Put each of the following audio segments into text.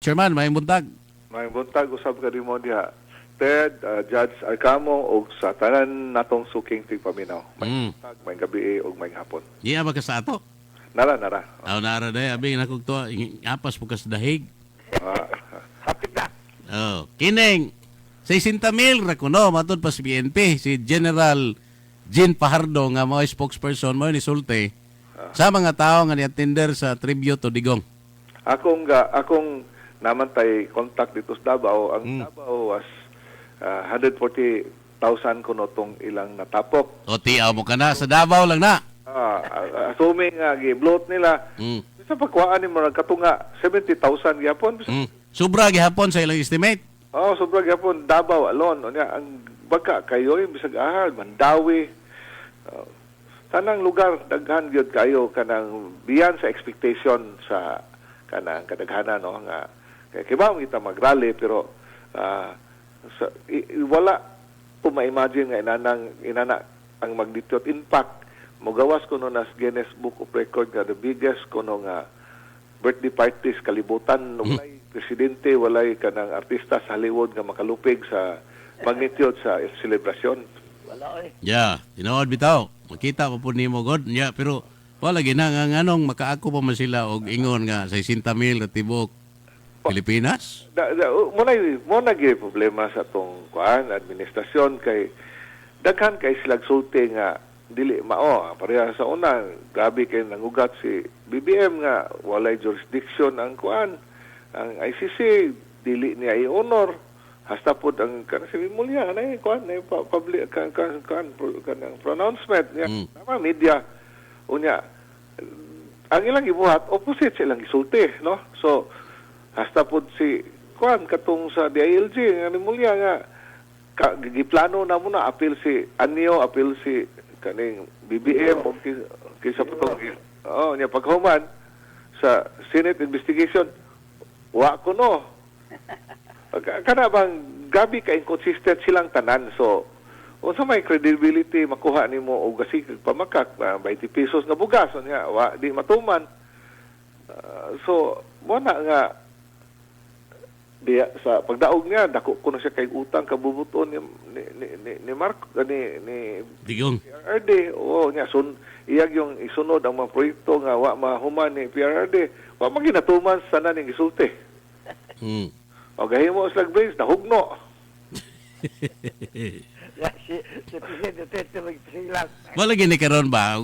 Chairman, may buntag. May buntag usab ka mo diha. Ted, Judge Alcamo og sa tanan natong suking tigpaminaw. May buntag, may gabi ug may hapon. Iya ba ka sa ato? Nara. Aw nara day abi nakog to apas po kas dahig. Hapit na. Oh, kining 60,000 ra kuno matud pa sa PNP si General Jean Pajardo nga mao spokesperson mo ni Sulte sa mga tao nga ni-attender sa tribute to Digong. Akong namantay contact dito sa Davao. Ang Davao was 140,000 kuno tong ilang natapok. O tiaw mo kana sa Davao lang na. Assuming gi-bloat nila. Sa pagkuhaan ni mo nagkatunga 70,000 gyapon. Sobra gihapon sa ilang estimate. Sobra gyapon Davao alone. Unya ang baka kayo bisag ahal Mandawi. Tanang lugar daghan gyud kayo kanang beyond sa expectation sa kanang kadaghanan no nga kay ba kita mag-rally pero wala po ma-imagine nga inana ang magnitude impact mogawas kuno nas Guinness Book of Record nga the biggest kuno nga birthday parties kalibutan walay presidente walay kanang artista sa Hollywood nga makalupig sa magnitude sa celebration. Wala eh. Yeah, tinuod bitaw. Makita ko po nimo god. Yeah, pero wala gina nga nganong makaako pa man sila og ingon nga 60,000 ka tibok Pilipinas. Mo na gyud problema sa tong kuan administrasyon kay daghan kay sila sulti nga dili mao pareha sa una grabe kay nangugat si BBM nga walay jurisdiction ang kuan ang ICC dili niya i-honor hasta pod ang kanang si Mulya na kuan na public kan pronouncement niya tama media unya ang ilang gibuhat opposite sa ilang gisulti no so hasta pod si kuan katong sa DILG nga ni Mulya nga giplano na mo na appeal si Anyo appeal si kaning BBM o kisa patong niya paghuman sa Senate investigation wa kuno kana bang gabi ka inconsistent silang tanan so unsa may credibility makuha nimo og gasig pamakak 20 pesos nga bugas niya wa di matuman so mo na nga diya sa pagdaog niya dako kuno siya kay utang kabubuton ni Mark ni Digong PRRD niya iyag yung isunod ang mga proyekto nga wa mahuman ni PRRD wa maginatuman sana ning gisulti. O gahimo slag brains na hugno. Si Presidente magsilang. Wala gini karon ba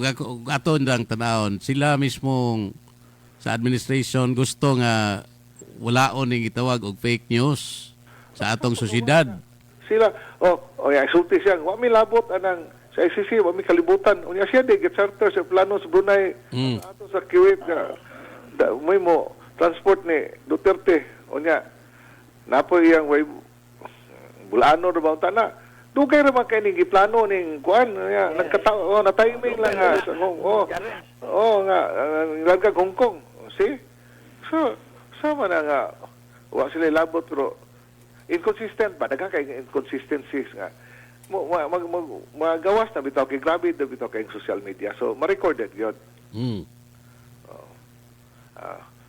aton lang tanawon sila mismong sa administration gusto nga walaon ning gitawag og fake news sa atong sosyedad. Sila sulti siya wa mi labot anang sa ICC wa mi kalibutan unya siya di get charter sa plano sa Brunei ato sa Kuwait nga may mo transport ni Duterte unya napo iyang way bulano ra ba tana dugay ra man kay ning giplano ning kuan nagkatao na timing lang nga nga lagag Hong Kong see so sama na nga wa sila labot pero inconsistent ba daghang kay inconsistencies nga magawas na bitaw kay grabe na bitaw kay social media so ma-recorded yun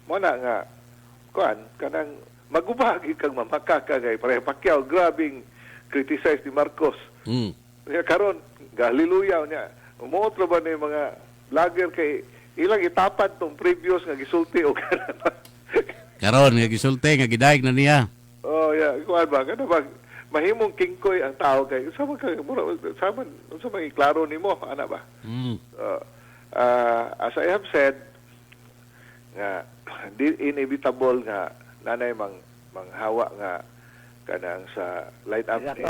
mo na nga kuan kanang magubagi kang mamakaka kay pareha Pacquiao grabing criticize ni Marcos. Kaya karon hallelujah niya. Umotro ba ni mga vlogger kay ilang itapan tong previous nga gisulti o karon nga gisulti nga gidaig na niya. Kuan ba kada bag mahimong kingkoy ang tao kay sa klaro nimo ana ba? As I have said nga inevitable nga nanay manghawa nga kanang sa light up ni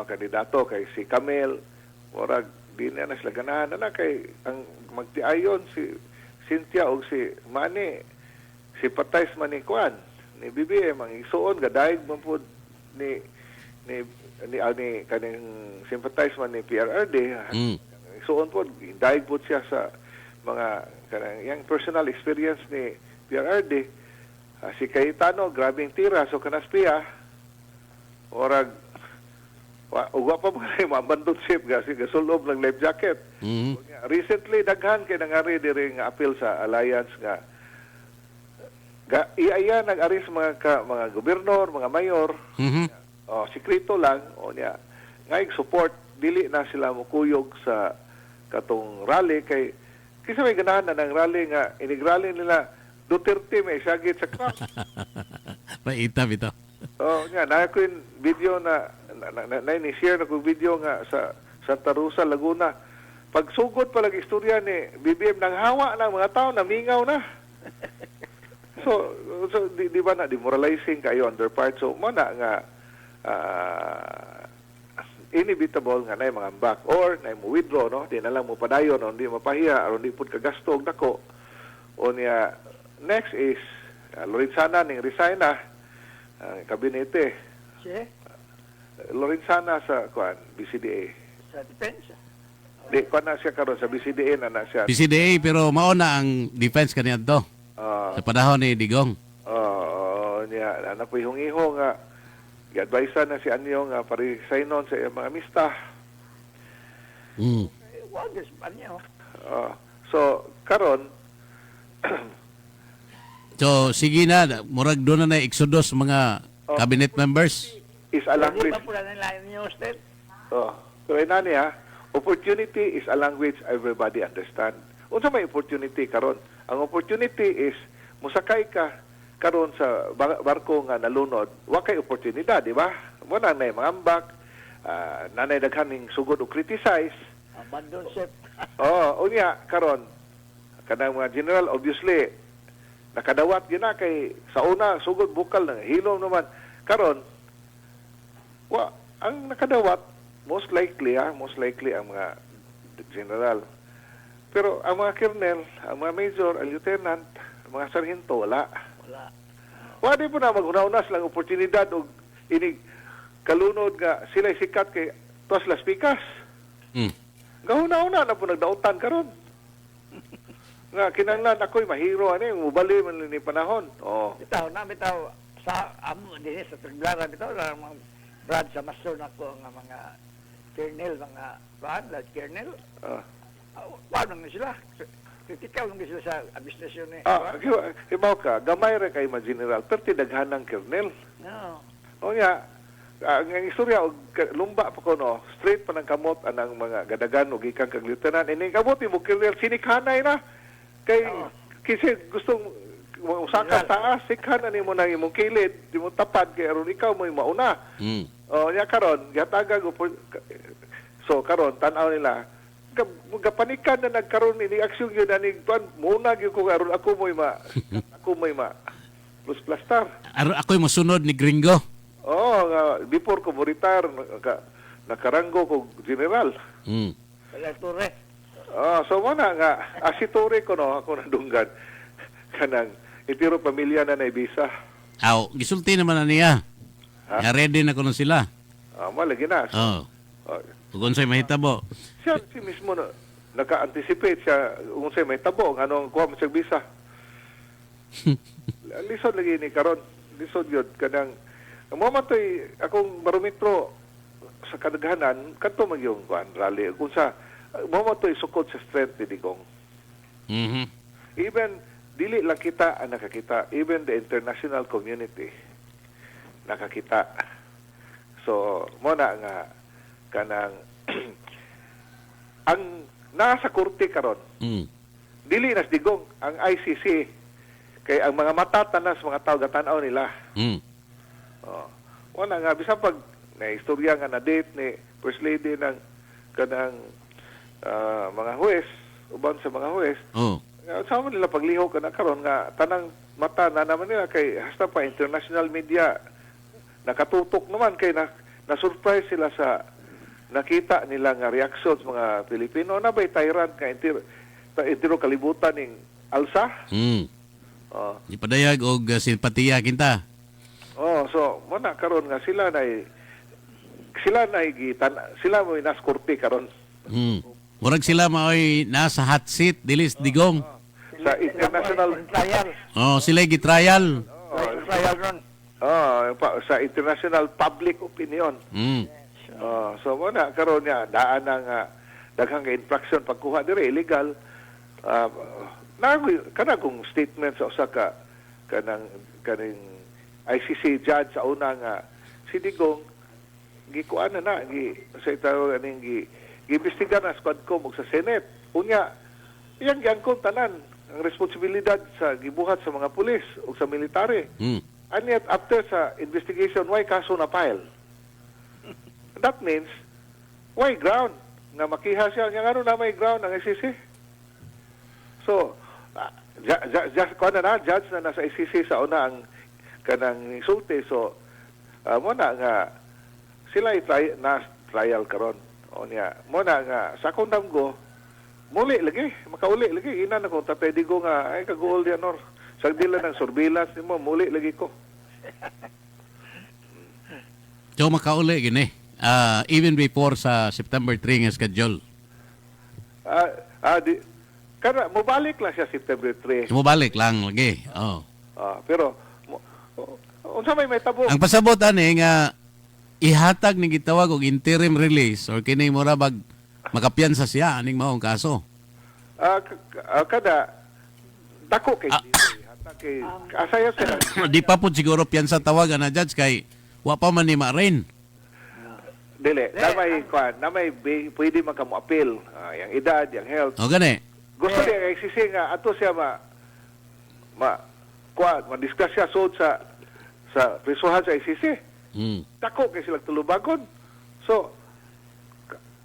kandidato kay si Camel murag di na sila ganahan na kay ang magtiayon si Cynthia o si Manny si Patais man ni Kwan ni BBM ang isuon gadaig man po ni kaning sympathize man ni PRRD isuon po daig po siya sa mga kanang yang personal experience ni PRRD. Si Cayetano, grabing tira. So, kanaspiya, orag, ugwa pa mga mabandot ship, kasi gasulob ng life jacket. Recently, daghan kay nangari diri nga appeal sa alliance nga Iya nag-aris mga gobernador, mga mayor. Mhm. Sikreto lang o niya. Ngay support dili na sila mukuyog sa katong rally kay kisa may ganahan na ng rally nga inigrally nila Duterte may sagit sa crowd. Paitab ito. Nga na ko yung video na ni-share na ko video nga sa Santa Rosa, Laguna. Pagsugod pa lagi istorya ni BBM nang hawa na mga tao namingaw na. So di ba na demoralizing kayo on their part. So mana nga inevitable nga na mga ambak or na mo withdraw, no? Di na lang mo padayon o di mapahiya o di pud kagasto og dako. O niya next is Lorenzana ning resign na kabinete. Si? Lorenzana sa BCDA. Sa depensa. Di ko na siya karon sa BCDA na siya. PCDA pero mauna ang defense kaniya to. Sa panahon ni Digong. Niya anak ko ihong-ihong nga gi-advise na si Anyo nga pare-signon sa iyang mga amista. Wag pa niya. So karon So sige na, murag doon na exodus mga cabinet members. is a Hindi language. pa po na nila yung state. Pero ina niya, opportunity is a language everybody understand. Unsa may opportunity karon? Ang opportunity is musakay ka karon sa barko nga nalunod, wa kay oportunidad, di ba? Mo na nay mga ambak, nanay daghaning sugod o criticize. Abandon ship. Unya karon kanang mga general obviously nakadawat gyud na kay sa una sugod bukal nang hilom naman karon ang nakadawat most likely ang mga general. Pero ang mga colonel, ang mga major, ang lieutenant, ang mga sarhento wala. Wala po na maghuna-una silang oportunidad o inig kalunod nga sila sikat kay tuwas las pikas. Gahuna-una na po nagdautan karon. Nga kinanglan ako'y mahiro ani mubali man ni panahon. Bitaw sa amo din sa Tuglaran bitaw lang mga brad sa master nako nga mga kernel mga brad like kernel. Paano nga sila? Kritikal nga sila sa administrasyon ni. Ibaw ka, gamay ra kay mga general, pero tidaghanang kernel. No. O nga, ang istorya, lumba pa ko, no, straight pa ng kamot anang mga gadagan o gikan kag lieutenant. Ini kamot, mo kernel, sinikhanay na. Kasi gustong usaka taas, sikhan ani mo na imong kilid, di mo tapad, kay aron ikaw mo mauna. Nya karon, gatagag, so karon, tanaw nila, gapanikan na nagkaroon ini aksyon yun na tuan muna gyud ko aron ako mo'y plus plastar. Ako'y masunod ni Gringo. Before ko mo retire nakaranggo ko general. Wala tore. So muna nga asitore ko no ako nadunggan kanang itiro pamilya na naibisa. Gisulti naman na niya. Ready na ko na sila. Malagi na. Kung sa'y mahitabo. Siya si mismo naka-anticipate siya kung sa'y mahitabo anong kuha mo siyang bisa. Lisod lagi ni karon. Lisod yun. Kanang ang mamatoy akong barometro sa kadaghanan kanto magyong rally. Kung sa mamatoy sukod sa strength ni Digong. Even dili lang kita ang nakakita. Even the international community nakakita. So, muna nga kanang ang nasa korte karon dili nas Digong ang ICC kay ang mga mata tanas mga tao gatan-aw nila. Wala nga bisan pag naistorya nga na date ni First Lady ng kanang mga huwes uban sa mga huwes. Sama nila pagliho kana karon nga tanang mata na naman nila kay hasta pa international media nakatutok naman kay na-surprise sila sa nakita nila nga reaction sa mga Pilipino na ba'y tyrant ka intiro kalibutan ng alsa. Ipadayag og simpatiya kinta. So muna karon nga sila mo naskorte karon. Murag sila maoy nasa hot seat dilis Digong. Sa international trial. Sila gitrial. Trial ron. Sa international public opinion. So muna karon niya daan ng daghang infraction pagkuha dire illegal kana kung statement sa usa ka kaning ICC judge sa una nga si Digong gikuan na sa itaw aning giimbestigar na squad ko ug sa Senate. Unya iyang giangkon tanan ang responsibilidad sa gibuhat sa mga pulis ug sa military. And yet, after sa investigation, why kaso na file? That means, why ground? Na makiha siya. Nga ano na may ground ang ICC? So, judge na nasa ICC sa una ang kanang insulti. So, muna nga, sila na trial karon. O niya, muna nga, sa akong damgo, muli lagi, makauli lagi. Ina na kung tatay di ko nga, ay kaguol yan or. Sa dila ng surveillance mo, muli lagi ko. So makauli gini. Even before sa September 3 nga schedule. Kana mobalik lang siya September 3. Mubalik lang lagi. Oh. Pero unsa may tabo? Ang pasabot ani nga ihatag ni gitawag og interim release or kini mura bag makapiyansa siya aning maong kaso. Kada dako kay hatag kay asaya sila. Di pa po siguro piyansa tawagan na judge kay wa pa man ni rin. Dili, namay pwede man kamo appeal. Yang edad, yang health. O gani. Gusto niya kay ICC nga ato siya ma-discuss siya sud sa prisuhan sa ICC. Dako kay sila tulubagon. So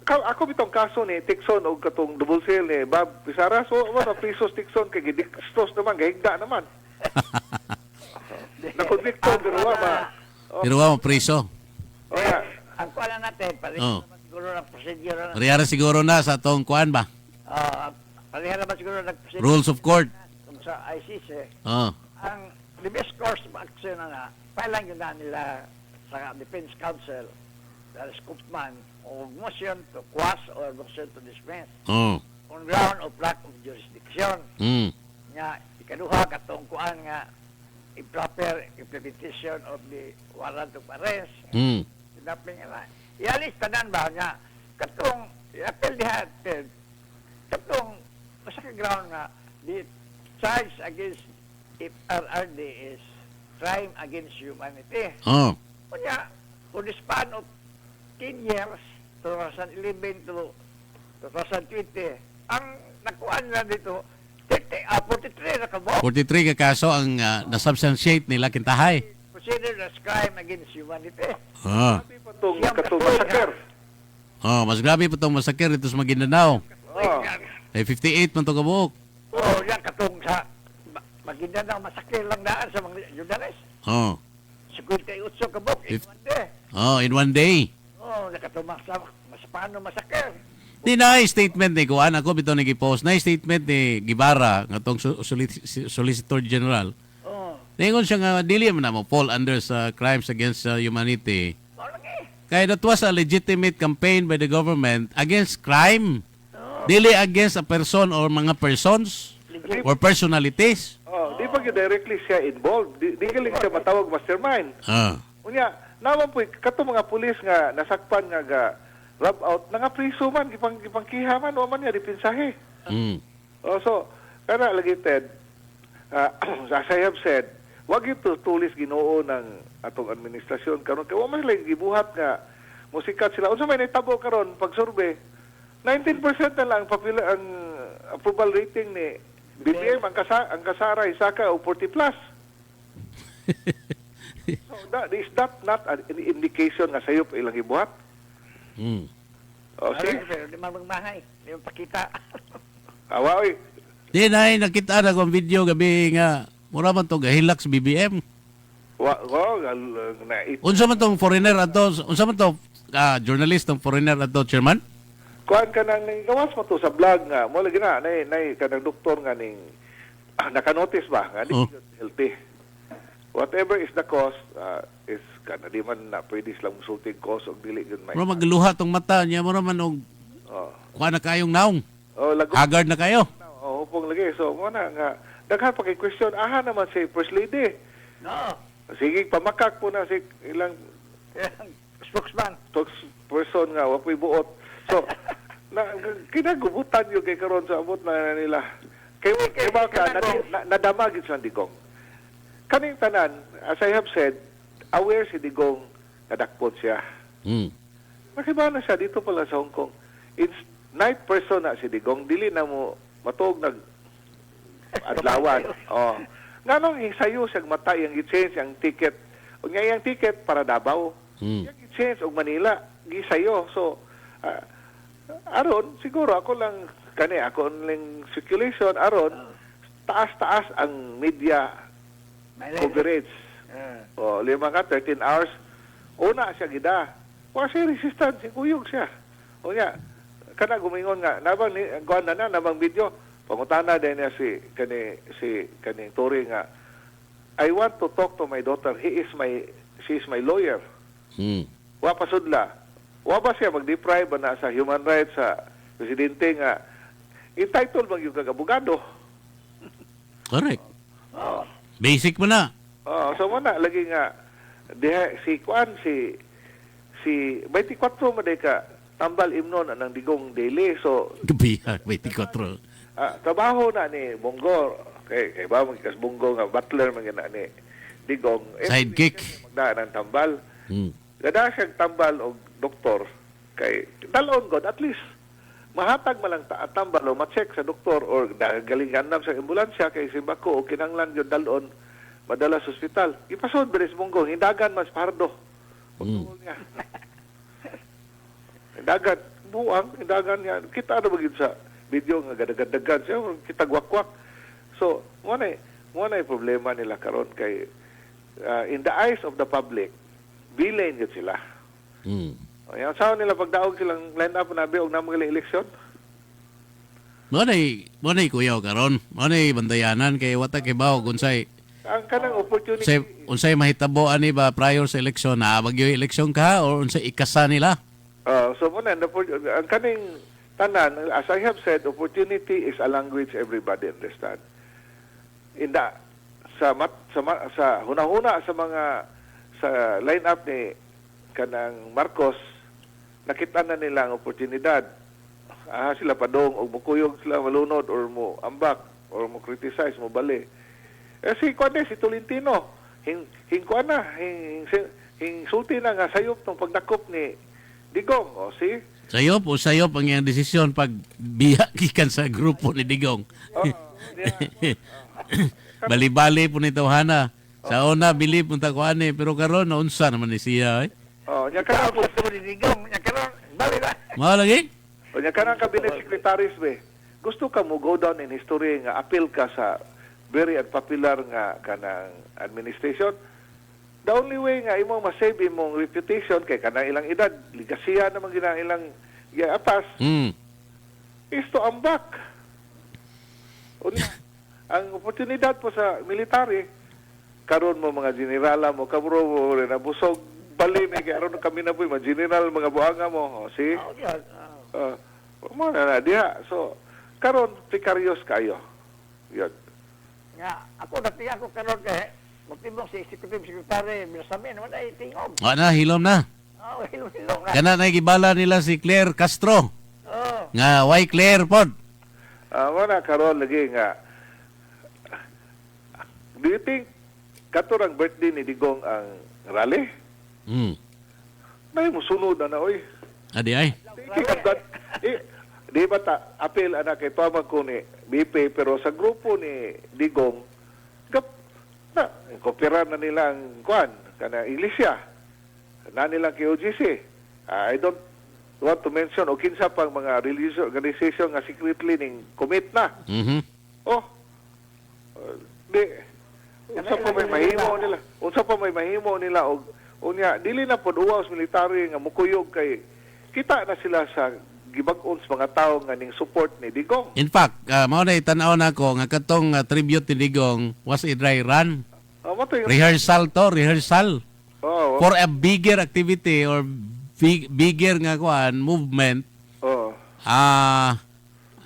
ako bitong kaso ni Tikson o katong double sale ni Bob Pizarra. So wala prisos Tikson kay gidiktos naman gahigda naman. Na-convicto pero wa Pero wa mo priso. Ang kuala natin, parehas naman siguro ng procedure. Parehas siguro na sa tong kuan ba? Parehas naman siguro ng procedure. Rules of court. Sa ICC. Ang the best course of action na pailang yun na nila sa Defense Council, sa Scoopman, o motion to quash or motion to dismiss on ground of lack of jurisdiction. Nga, ikaduha katong kuan nga improper implementation of the warrant of arrest. Sinapin nga na. Ialis tanan ba nga katong i-appeal dihatin katong sa ground nga the charge against FRRD is crime against humanity. Kunya, for the span of 10 years, 2011 to 2020, ang nakuha na dito, 43 na kabo. 43 ka kaso ang nasubstantiate nila kintahay. Considered as crime against humanity. Katong masaker. Mas grabe pa itong masaker dito sa Maguindanao. Ay 58 man ito kabuok. Yan katong sa Maguindanao, masakir lang daan sa mga journalist. 58 kabuk in one day. In one day. Nakatuma sa paano masakir. Di na statement ni Kuan ako bitaw nagi-post na statement ni Gibara nga tong Solicitor General. Ningon siya nga dili man na mo fall under sa crimes against humanity. Kaya that was a legitimate campaign by the government against crime. Dili against a person or mga persons or personalities. Di pa directly siya involved. Di galing siya matawag mastermind. Unya, naman po, kato mga pulis nga nasakpan nga rub out, nga priso man, gipangkiha man, o man niya, dipinsahe. So, kaya lagi Ted, as I have said, wag ito tulis ginoo ng atong administrasyon karon kay wa man lang gibuhat nga musikat sila. Unsa may nitabo karon pag survey, 19% na lang ang approval rating ni BBM ang kasara Isaka o 40 plus. So is that not an indication nga sayop ilang gibuhat? Okay. Pero di man magmahay, di man pakita. Awawi. Di na nakita na kong video gabi nga mura man to gahilak sa BBM. Unsa man tong foreigner ato? Unsa man to journalist tong foreigner ato, chairman? Kuan ka nang gawas mo to sa vlog nga mo lagi na nay kanang doktor nga ning naka-notice ba nga di healthy. Whatever is the cause is kana di man na pwede silang musulting cause og dili gyud may. Mura magluha tong mata niya mura man og kuha na kayong naong. Haggard na kayo. Hupong lagi. So mo na nga daghan pa kay question aha naman si First Lady. Sige pamakak po na si ilang spokesperson nga wa po'y buot. So, kinagubutan yung kay karon sa abot na nila. Kaya ba ka, nadamagin silang Digong. kaning tanan, as I have said, aware si Digong nadakpot siya. Mm. Nakiba na siya dito pala sa Hong Kong. It's night person na si Digong, dili na mo matuog nag adlawan. Oh. Nganong hisayo siya mata yang i-change ang ticket. O nga yung ticket para Davao. Mm. Yung i-change og Manila, gisayo. So aron siguro ako lang ako lang circulation aron taas-taas ang media coverage. O 13 hours una siya gida. Wa siya resistant, si kuyog siya. O nga, kana gumingon nga, nabang ni kuan na nabang video, pangutana din niya si kani Tori nga, I want to talk to my daughter. She is my lawyer. Mm. Wa pasudla. Wa ba siya mag-deprive ba na sa human rights sa presidente nga entitled bang yung kagabugado? Correct. Basic mo na. So muna lagi nga si 24 maday ka tambal imnon ng Digong daily. So Gabihan, 24. trabaho na ni Bongo kay ba magkas Bongo nga butler man gina ni Digong. Sidekick. Magdaan ng tambal. Mm. Gada siyang tambal og doktor kay dalon god at least mahatag man lang tambal o ma-check sa doktor or galingan nam sa ambulansya kay simbako o kinanglan yun dalon madala sa ospital. Ipasod beres Bongo hindagan mas pardo. Pagtuol niya. Hindagan buang hindagan niya kita ano bagid sa video nga gadagadagan siya kita gwakwak. So mo na problema nila karon kay in the eyes of the public bilin yun sila. Mm. Ayan, saan nila pagdaog silang line up na biog na mga eleksyon? Mo nay kuyaw karon. Mo nay bandayanan kay wata kay bawo unsay Ang kanang opportunity. unsay mahitabo ani ba prior sa eleksyon na bagyo eleksyon ka or unsay ikasa nila? So muna, ang kaning tanan, as I have said, opportunity is a language everybody understand. Sa hunahuna sa mga sa line-up ni kanang Marcos, nakita na nila ang oportunidad. Sila padong o mukuyog sila malunod or mo ambak or mo criticize mo bali. Si si Tolentino sulti na nga sayop tong pagdakop ni Digong si Sayop ang iyang desisyon pag biyagikan sa grupo ni Digong. Bali-bali po ni Tawhana. Sa una, bilib punta ko ani, pero karon naunsa naman ni siya. Nya karon po sa Digong, nya karon bali ba? Mao lagi? nya kanang cabinet secretaries be. Gusto ka mo go down in history nga appeal ka sa very unpopular nga kanang administration. The only way nga imong ma-save imong reputation kay kanang ilang edad, ligasiya naman gina ilang atas is to ambak. Ang oportunidad po sa military karon mo mga generala mo kaburo mo rin nabusog bali may karon kami na po mga general mga buanga mo mo na diha so karon precarious kayo yun Nga ako dati ako karon kay magtibok si executive secretary Bilsami naman ay tingog. Na, hilom na. Hilom na. Kana na gibala nila si Claire Castro. Nga, why Claire pod? Wala karon lagi nga. Do you think katurang birthday ni Digong ang rally? May musunod na oy. Adi ay. Di ba apel anak kay tuwag ko ni BP pero sa grupo ni Digong kopira na nilang kuan kana iglesia na nilang KOGC. I don't want to mention o kinsa pang mga religious organization nga secretly ning commit na. Unsa pa may mahimo nila og unya dili na pod uwas military nga mukuyog kay kita na sila sa gibag-on sa mga tao nga ning support ni Digong. In fact, mao na itan-aw nako nga katong tribute ni Digong was a dry run. Rehearsal. For a bigger activity or bigger nga kuan movement.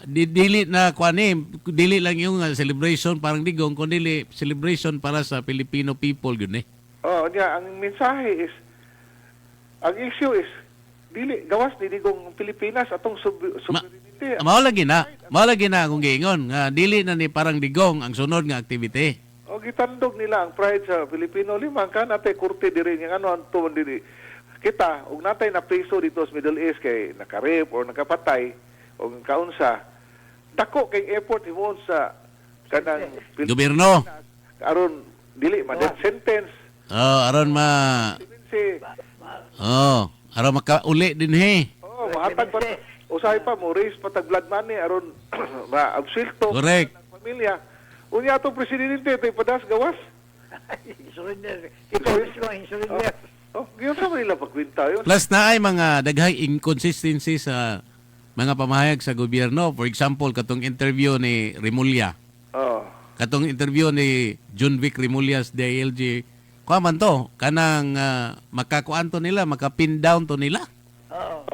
Dili na kuan dili lang yung celebration parang Digong kundi dili celebration para sa Filipino people yun ang mensahe is ang issue is dili gawas ni Digong Pilipinas atong sovereignty. Mao lagi na kung giingon nga dili na ni parang Digong ang sunod nga activity. O gitandog nila ang pride sa Pilipino. Limang ka natay kurte diri nga ano anto man diri. Kita ug natay na preso dito sa Middle East kay nakarep or nakapatay o kaunsa. Dako kay effort himon sa kanang Gobyerno. aron dili man death sentence. Aron Si aron makauli din he. mahatag pa usahay pa mo raise patag blood money aron ma-absilto Correct. ng pamilya. Unya atong presidente tay padas gawas. Surrender. Ikaw mismo ang surrender. Giyon sa nila pagkwinta yun. Plus na ay mga daghay inconsistency sa mga pamahayag sa gobyerno. For example, katong interview ni Remulla. Oh. Katong interview ni Junvic Remulla's DILG. Kuha man to, kanang makakuan to nila, makapin down to nila. Oo.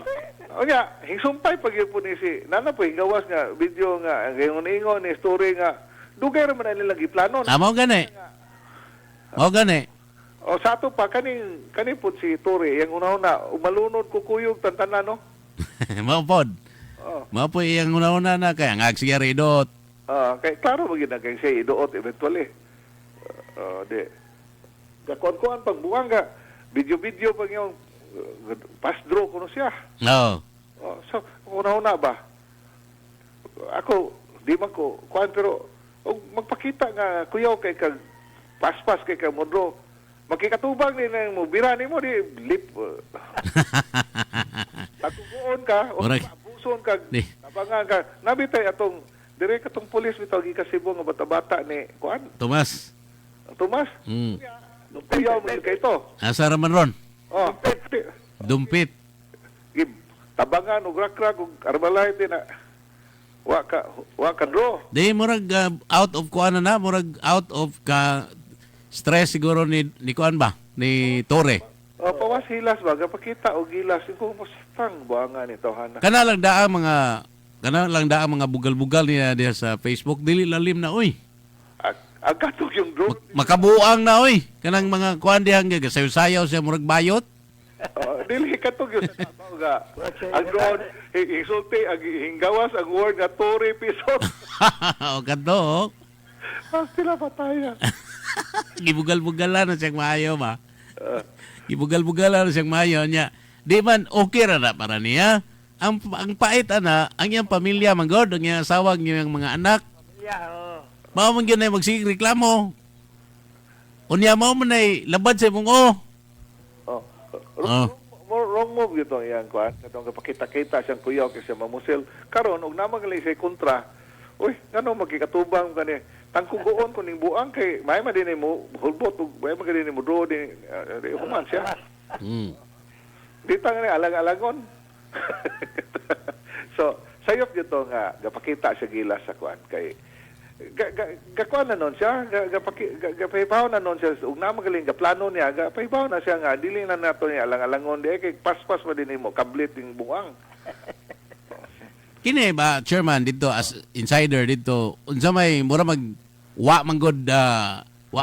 Unya, hingsumpay pag yun po ni si nana po gawas nga video nga ngayon ingon ni story nga dugay ra man nila giplanon. Mao gani. Mao gani. O sa ato pa kaning po si Tore yang una-una umalunod ko kuyog tantanan no. Mao pod. Oh. Mao po iyang una-una na kaya nga siya redot. Kay klaro magid na kay siya iduot eventually. De. Gakon-kon pagbuwang ga video pag yung pass draw kuno siya. No. So una-una ba? Ako di man ko kuan pero og magpakita nga kuyaw kay kag paspas kay kag modro. Makikatubang ni nang mo bira nimo di lip. Tatugon ka o Correct. abuson ka Di. tabangan ka. Nabitay atong dire katong pulis bitaw gikasibo nga bata-bata ni kuan Tomas. Tomas. Mm. Kuyaw mo kay to. Asa raman ron? Oh, Dumpit. gib tabangan og rakrak og armalite na wa ka draw. Di murag out of kuan na, murag out of ka stress siguro ni kuan ba? Ni Tore. Pawas hilas ba gapakita og gilas ko mustang buangan nito hana. Kana lang daang mga bugal-bugal niya diha sa Facebook, dili lalim na oy. Agatog yung draw. Makabuang na oy. Kanang mga kuan diha nga sayaw-sayaw siya murag bayot. Dili katog yung tabaw nga. Ang drone, isulti, ang hinggawas, ang word nga Tore Pisot. O kadto. Sila pataya. Gibugal-bugalan na siyang maayo ba? Gibugal-bugalan na siyang maayo niya. Di man okay ra na para niya. Ang pait ana, ang iyang pamilya manggod, ang iyang asawa, ang iyang mga anak. Yeah, oo. Mao man gyud na magsige reklamo. Unya mao man ay labad sa imong Wrong move yun yang kuan. Katong kapakita-kita siyang kuyaw kasi mamusil. Karon og namagalay sa kontra. Uy, ngano magkikatubang kani? Tangkugoon ko ning buang kay may man din mo hulbot ug may man din mo draw din human siya. Di ta nga alang-alangon. So, sayop dito nga gapakita siya gilas sa kuan kay gakuan na nun siya, gapahibaw na nun siya, ug namagaling gaplano niya, gapahibaw na siya nga, dili na nato niya alang-alangon, di kay paspas ma din mo, kablit yung buang. Kini ba chairman dito as insider dito, unsa may mura wa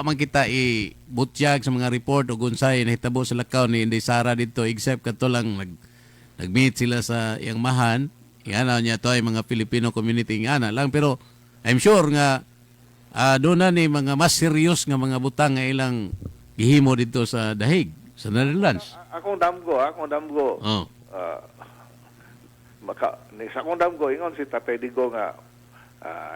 man kita butyag sa mga report ug unsay nahitabo sa lakaw ni Inday Sara dito except kato lang nag-meet sila sa iyang mahan. Yan niya to ay mga Filipino community nga na lang pero I'm sure nga doon na ni mga mas serious nga mga butang nga ilang gihimo dito sa Dahig, sa Netherlands. Akong damgo. Oh. Sa akong damgo, ingon si Tatay Digo nga,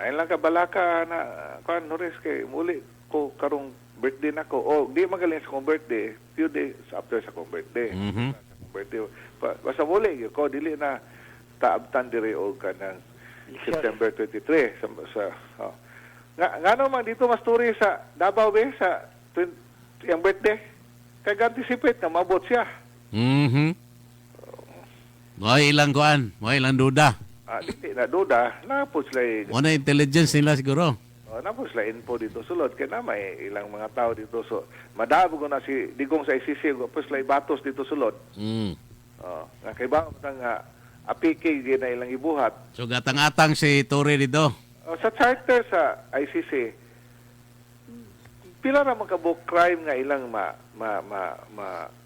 ayun lang kabalaka na, kuan Norris kay muli ko karong birthday na ko. O, di magaling sa kong birthday, few days after sa kong birthday. Mhm. Birthday. Basta muli, ko, dili na taabtan diri o kanang September 23 nga naman dito mas turi sa Davao sa yung birthday kay anticipate nga mabot siya. Mo'y ilang kuan, mo'y ilang duda. Dili na duda napos lay Mo na intelligence nila siguro. napos lay info dito sulod kay na may ilang mga tao dito so madabo ko na si Digong sa ICC tapos lay batos dito sulod. Nga kay ba nga apike di na ilang ibuhat. So gatang-atang si Tore dito. Sa charter sa ICC, pila ra man kabuk crime nga ilang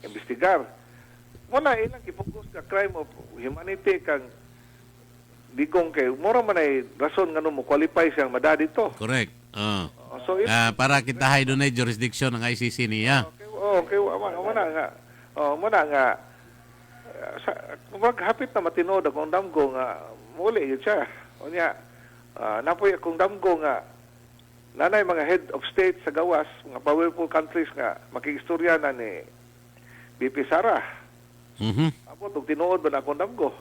investigar. Muna ilang ipokus ka crime of humanity kang Digong kay mura man ay rason ngano mo qualify siyang madad dito. Correct. So it, Para kita hay doon ay jurisdiction ng ICC niya. okay, muna nga. Muna nga maghapit na matinood akong damgo nga muli yun siya. Unya napoy akong damgo nga nanay mga head of state sa gawas, mga powerful countries nga makiistorya na ni BP Sara. Amo tug tinuod ba na akong damgo?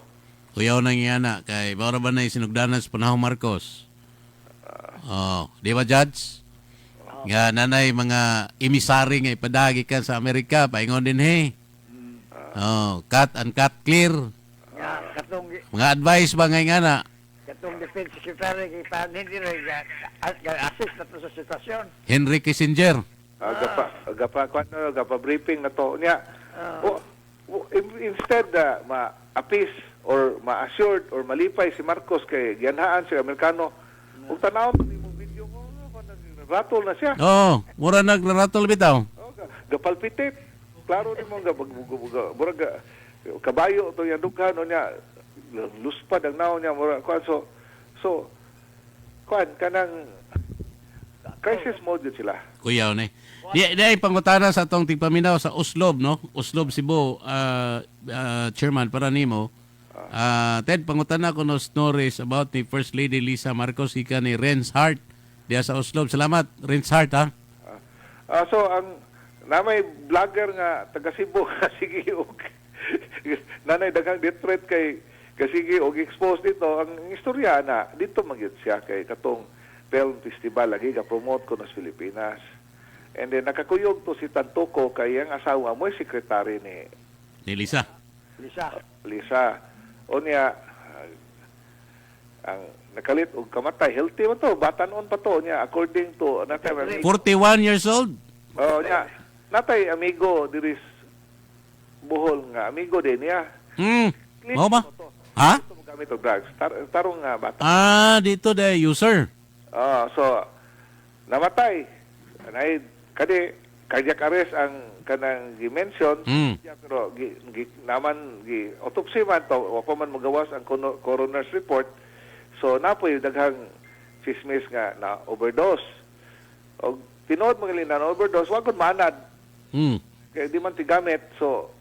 Kuyaw nang iyana kay bawra ba na sinugdanan sa panahong Marcos? Di ba, Judge? Nga nanay mga emisary nga ipadagi ka sa Amerika, paingon din cut and cut clear. Katong Mga advice ba ngay nga na? katong defense secretary kay hindi rin assist na to sa sitwasyon. Henry Kissinger. Gapa briefing na to niya. Instead ma-appease or ma-assured or malipay si Marcos kay gianhaan si Amerikano, ug tanawon mo imong video mo, ratol na siya. Mura naglaratol bitaw. Gapalpitit. Klaro ni mo murag kabayo to yang dughan niya luspad ang naon niya murag kuan so kuan kanang crisis mode yun sila. Kuyaw ni. Di ay pangutana sa atong tigpaminaw sa Oslob, no? Oslob Cebu, chairman para nimo. Ted, pangutana ko no stories about ni First Lady Lisa Marcos ika ni Renz Hart diya sa Oslob. Salamat, Renz Hart, ha? So ang namay vlogger nga taga Cebu sige og nanay daghang death threat kay sige og expose dito ang istorya na dito magyud siya kay katong film festival lagi ga promote ko sa Pilipinas. And then nakakuyog to si Tantoco kay ang asawa mo secretary ni Lisa. Lisa. Unya ang nakalit og kamatay healthy man to batanon pa to niya according to 41 years old. Niya natay amigo diris Bohol nga amigo din niya. Mao ba? Ha? Ito mo gamit og drugs. Tarong nga bata. Dito the user. So namatay. Anay kadi cardiac arrest ang kanang gi-mention. Pero naman autopsy man to wa pa man magawas ang coroner's report. So napoy daghang chismis nga na overdose. Og tinuod magaling na overdose wa gud manad. Kaya di man tigamit. So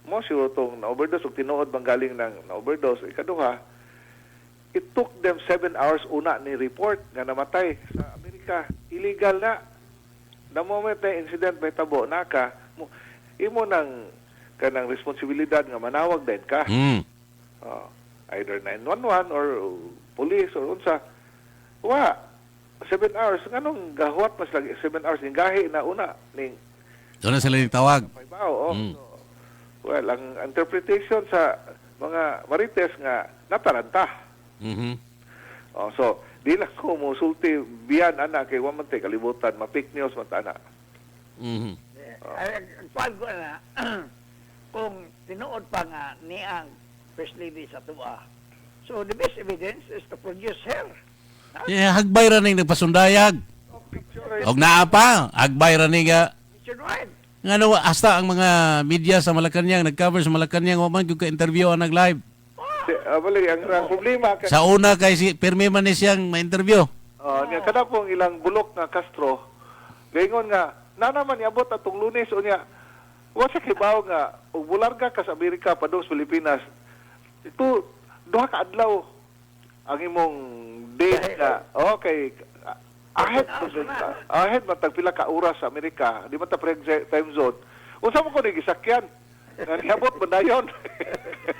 mo sure tong na overdose ug tinuod bang galing ng na overdose. Ikaduha, it took them 7 hours una ni report nga namatay sa Amerika. Illegal na. The moment na incident may tabo naka imo nang kanang responsibilidad nga manawag din ka. Either 911 or police or unsa. 7 hours nganong gahuat mas lagi 7 hours ning gahi na una ning doon na sila nitawag. Well, ang interpretation sa mga marites nga nataranta. So di lang ko musulti biyan ana kay wa man tay kalibutan ma-fake news man ana. Pag ko na kung tinuod pa nga ni ang First Lady sa tuwa. So the best evidence is to produce her. Hagbay ra ning nagpasundayag. Og naa pa, hagbay ra ning Nationwide. ngano hasta ang mga media sa Malacañang nag-cover sa Malacañang wa man gyud ka interview ang nag-live. Ang problema kay Sa una kay si pirmi man ni siyang ma-interview. niya kada pong ilang bulok nga Castro gaingon nga na naman iabot atong Lunes unya wa sa kibaw nga ug bularga ka sa Amerika padung sa Pilipinas ito duha ka adlaw ang imong date nga okay ahead matag pila ka oras sa Amerika di man ta time zone unsa mo ko ni gisakyan nga niabot bandayon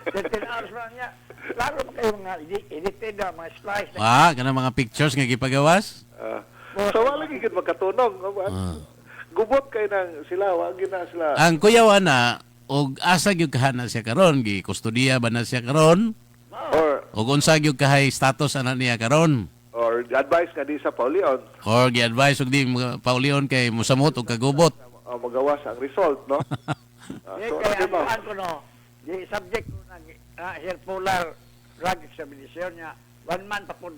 13 hours man niya. Lalo mo kayo mga edited na mga slice. Kanang mga pictures nga gipagawas. so wala gid magkatunog gubot kay nang sila wa gid na sila Ang kuyaw ana og asa gyud kahana siya karon gi kustodiya ba na siya karon og unsa gyud kahay status ana niya karon or advice nga di sa Paulion or gi-advise og di paulion kay musamot og kagubot. magawas ang result no. Kaya ano ko no, di subject ko na bipolar drug examination niya. 1 month pa po.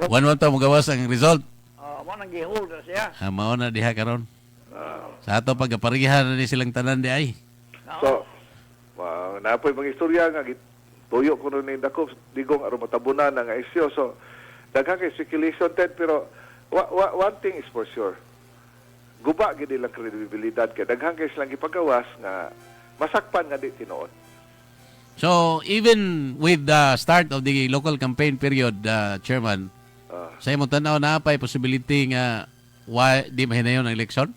One month pa magawas ang result. Mo nang gihold na siya. Mao na diha karon. Sa ato pagaparihan na ni silang tanan di ay. So napoy mga istorya nga tuyo ko ni dako digong aron matabunan nga isyo so daghang kay speculation Ted pero One thing is for sure. Guba gid ilang kredibilidad kay daghang kay silang gipagawas nga masakpan nga di tinuod. So, even with the start of the local campaign period, Chairman, sa imong tanaw na pa'y possibility nga di mahinayon ang eleksyon?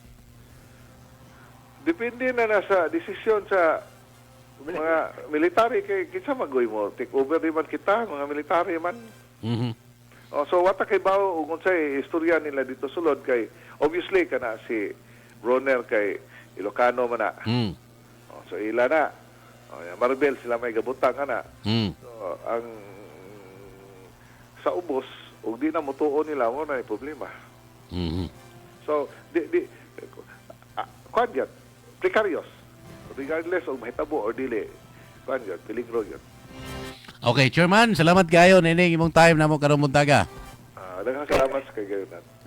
Depende na nasa desisyon sa mga military kay kinsa magoy mo take over di man kita mga military man. Mhm. So wata kay bao ug unsay istorya nila dito sulod kay obviously kana si Bronner kay Ilocano man na. Mm. So ila na. Maribel sila may gabutang ana. Mm. So ang sa ubos ug di na mutuon nila mo na problema. Mhm. So di kuan yan, precarious. Regardless of mahitabo or dili, kuan yan, peligro yan. Okay, Chairman, salamat kayo nining imong time namo karong buntaga. Daghang salamat sa kay gayon.